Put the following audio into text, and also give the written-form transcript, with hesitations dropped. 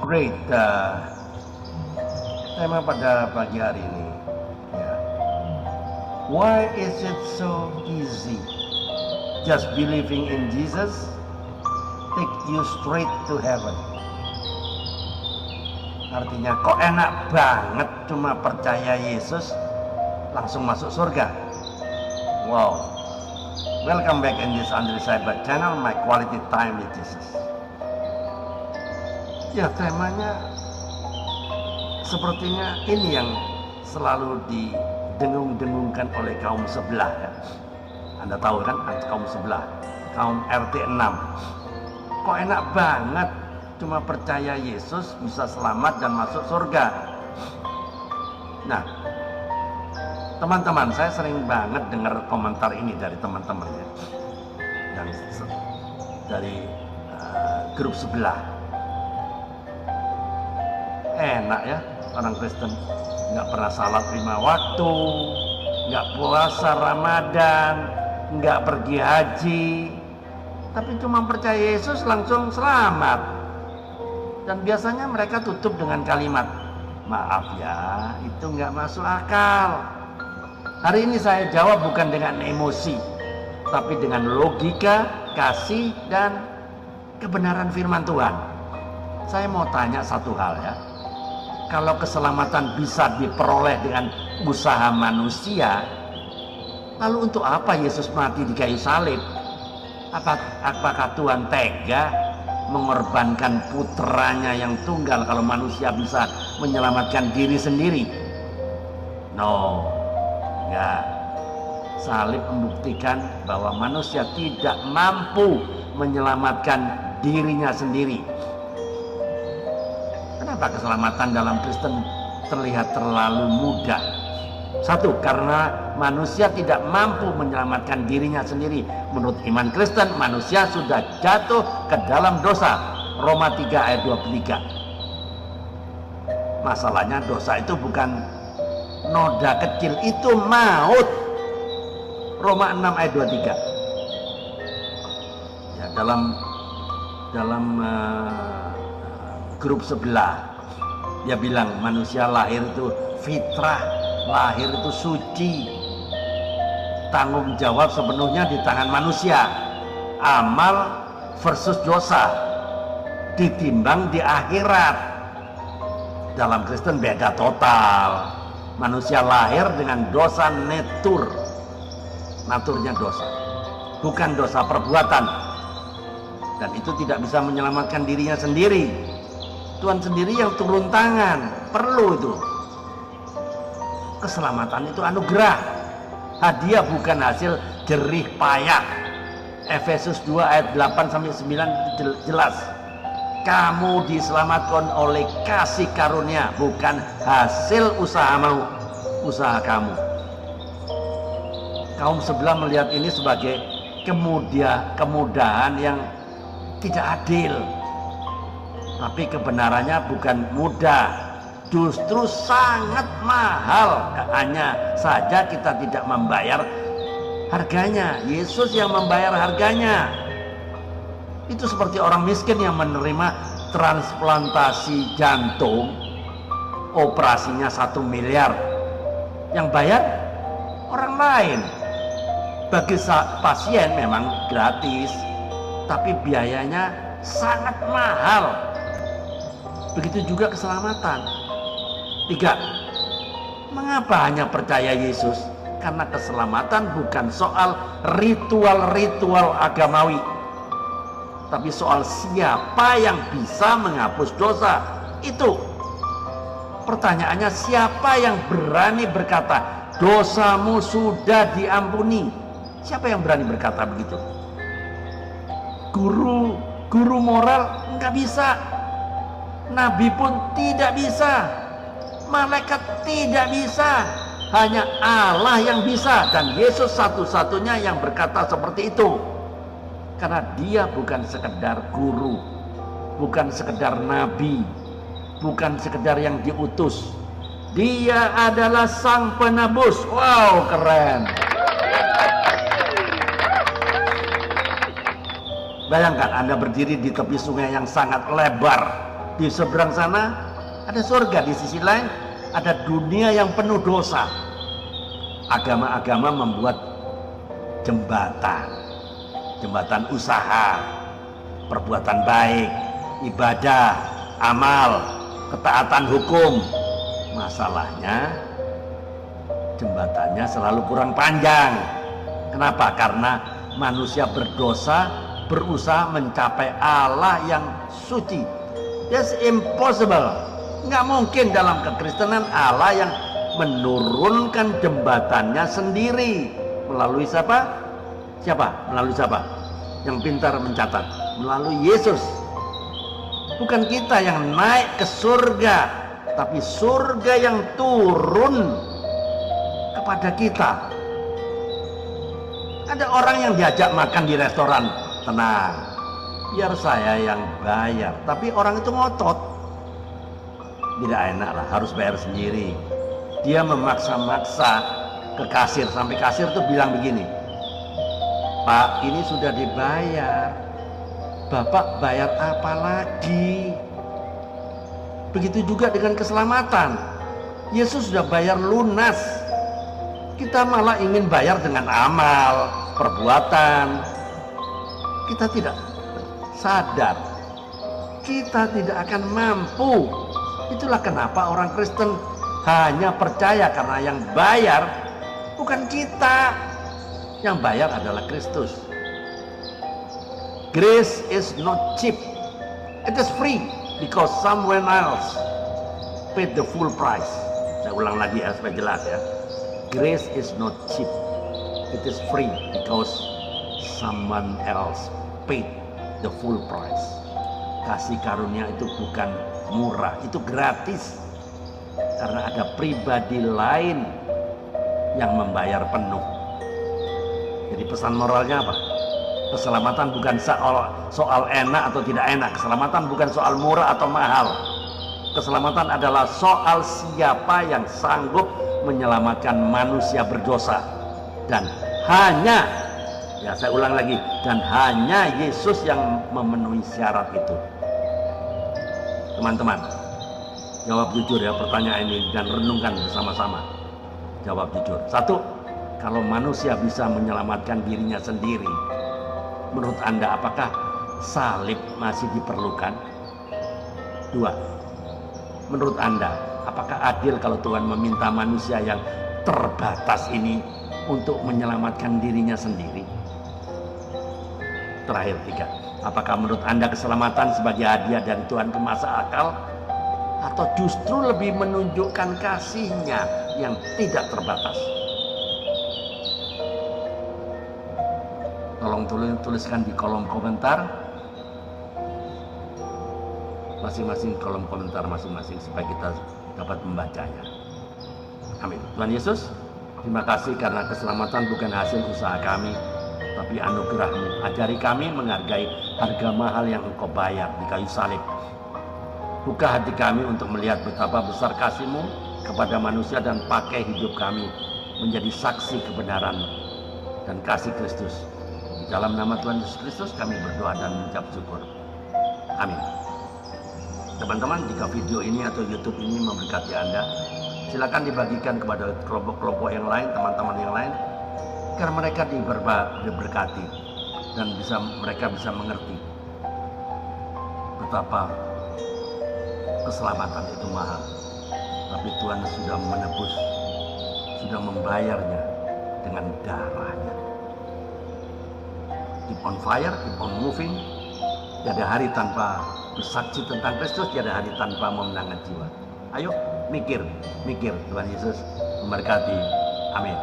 Great. Tema pada pagi hari ini, ya. Why is it so easy? Just believing in Jesus take you straight to heaven. Artinya kok enak banget cuma percaya Yesus langsung masuk surga. Wow. Welcome back in this Andri Cyber channel, my quality time with Jesus. Ya, temanya sepertinya ini yang selalu didengung-dengungkan oleh kaum sebelah, ya. Anda tahu kan, kaum sebelah, kaum RT 6. Kok enak banget cuma percaya Yesus bisa selamat dan masuk surga. Nah, teman-teman, saya sering banget dengar komentar ini dari teman-teman, ya, yang dari grup sebelah. Enak ya orang Kristen, nggak pernah salat 5 waktu, nggak puasa Ramadan, nggak pergi haji, tapi cuma percaya Yesus langsung selamat. Dan biasanya mereka tutup dengan kalimat, maaf ya, itu nggak masuk akal. Hari ini saya jawab bukan dengan emosi, tapi dengan logika, kasih, dan kebenaran firman Tuhan. Saya mau tanya satu hal, ya. Kalau keselamatan bisa diperoleh dengan usaha manusia, lalu untuk apa Yesus mati di kayu salib? Apakah Tuhan tega mengorbankan putranya yang tunggal kalau manusia bisa menyelamatkan diri sendiri? No, enggak. Salib membuktikan bahwa manusia tidak mampu menyelamatkan dirinya sendiri. Kenapa keselamatan dalam Kristen terlihat terlalu mudah? Satu, karena manusia tidak mampu menyelamatkan dirinya sendiri. Menurut iman Kristen, manusia sudah jatuh ke dalam dosa. Roma 3 ayat 23. Masalahnya dosa itu bukan noda kecil, itu maut. Roma 6 ayat 23. Ya, dalam grup sebelah dia bilang manusia lahir itu fitrah, lahir itu suci, tanggung jawab sepenuhnya di tangan manusia. Amal versus dosa ditimbang di akhirat. Dalam Kristen beda total. Manusia lahir dengan dosa naturnya dosa, bukan dosa perbuatan, dan itu tidak bisa menyelamatkan dirinya sendiri. Tuhan sendiri yang turun tangan. Perlu itu. Keselamatan itu anugerah, hadiah, bukan hasil jerih payah. Efesus 2 ayat 8-9 jelas. Kamu diselamatkan oleh kasih karunia, bukan hasil usaha kamu. Kaum sebelah melihat ini sebagai kemudahan yang tidak adil. Tapi kebenarannya bukan mudah, justru sangat mahal. Hanya saja kita tidak membayar harganya. Yesus yang membayar harganya. Itu seperti orang miskin yang menerima transplantasi jantung, operasinya 1 miliar. Yang bayar orang lain. Bagi pasien memang gratis, tapi biayanya sangat mahal. Begitu juga keselamatan. 3. Mengapa hanya percaya Yesus? Karena keselamatan bukan soal ritual-ritual agamawi, tapi soal siapa yang bisa menghapus dosa. Itu pertanyaannya, siapa yang berani berkata dosamu sudah diampuni? Siapa yang berani berkata begitu? Guru moral nggak bisa. Nabi pun tidak bisa, malaikat tidak bisa, hanya Allah yang bisa, dan Yesus satu-satunya yang berkata seperti itu. Karena dia bukan sekedar guru, bukan sekedar nabi, bukan sekedar yang diutus. Dia adalah sang penebus. Wow, keren. Bayangkan Anda berdiri di tepi sungai yang sangat lebar, Di seberang sana ada surga, di sisi lain ada dunia yang penuh dosa. Agama-agama membuat jembatan usaha, perbuatan baik, ibadah, amal, ketaatan hukum. Masalahnya jembatannya selalu kurang panjang. Kenapa? Karena manusia berdosa berusaha mencapai Allah yang suci. That's impossible. Nggak mungkin dalam kekristenan Allah yang menurunkan jembatannya sendiri. Melalui siapa? Melalui siapa? Yang pintar mencatat. Melalui Yesus. Bukan kita yang naik ke surga, tapi surga yang turun kepada kita. Ada orang yang diajak makan di restoran, tenang, biar saya yang bayar. Tapi orang itu ngotot, tidak enak lah, harus bayar sendiri. Dia memaksa-maksa ke kasir, sampai kasir tuh bilang begini, Pak, ini sudah dibayar, Bapak bayar apa lagi? Begitu juga dengan keselamatan. Yesus sudah bayar lunas. Kita malah ingin bayar dengan amal, perbuatan. Kita tidak sadar, kita tidak akan mampu. Itulah kenapa orang Kristen hanya percaya karena yang bayar bukan kita. Yang bayar adalah Kristus. Grace is not cheap. It is free because someone else paid the full price. Saya ulang lagi ya supaya jelas ya. Grace is not cheap. It is free because someone else paid the full price. Kasih karunia itu bukan murah, itu gratis. Karena ada pribadi lain yang membayar penuh. Jadi pesan moralnya apa? Keselamatan bukan soal enak atau tidak enak. Keselamatan bukan soal murah atau mahal. Keselamatan adalah soal siapa yang sanggup menyelamatkan manusia berdosa. Dan hanya, ya saya ulang lagi, dan hanya Yesus yang memenuhi syarat itu. Teman-teman, jawab jujur ya pertanyaan ini dan renungkan bersama-sama. Jawab jujur. Satu, kalau manusia bisa menyelamatkan dirinya sendiri, menurut Anda apakah salib masih diperlukan? Dua, menurut Anda apakah adil kalau Tuhan meminta manusia yang terbatas ini untuk menyelamatkan dirinya sendiri? Terakhir, tiga, apakah menurut Anda keselamatan sebagai hadiah dari Tuhan itu masuk akal? Atau justru lebih menunjukkan kasih-Nya yang tidak terbatas? Tolong tuliskan di kolom komentar, masing-masing kolom komentar masing-masing supaya kita dapat membacanya. Amin. Tuhan Yesus, terima kasih karena keselamatan bukan hasil usaha kami, tapi anugerah-Mu. Ajari kami menghargai harga mahal yang Engkau bayar di kayu salib. Buka hati kami untuk melihat betapa besar kasih-Mu kepada manusia dan pakai hidup kami menjadi saksi kebenaran dan kasih Kristus. Dalam nama Tuhan Yesus Kristus kami berdoa dan mengucap syukur. Amin. Teman-teman, jika video ini atau YouTube ini memberkati Anda, silakan dibagikan kepada kelompok-kelompok yang lain, teman-teman yang lain, agar mereka diberkati dan mereka bisa mengerti betapa keselamatan itu mahal. Tapi Tuhan sudah menebus, sudah membayarnya dengan darahnya. Keep on fire, keep on moving. Tiada hari tanpa bersaksi tentang Kristus, tiada hari tanpa memenangkan jiwa. Ayo mikir Tuhan Yesus memberkati. Amin.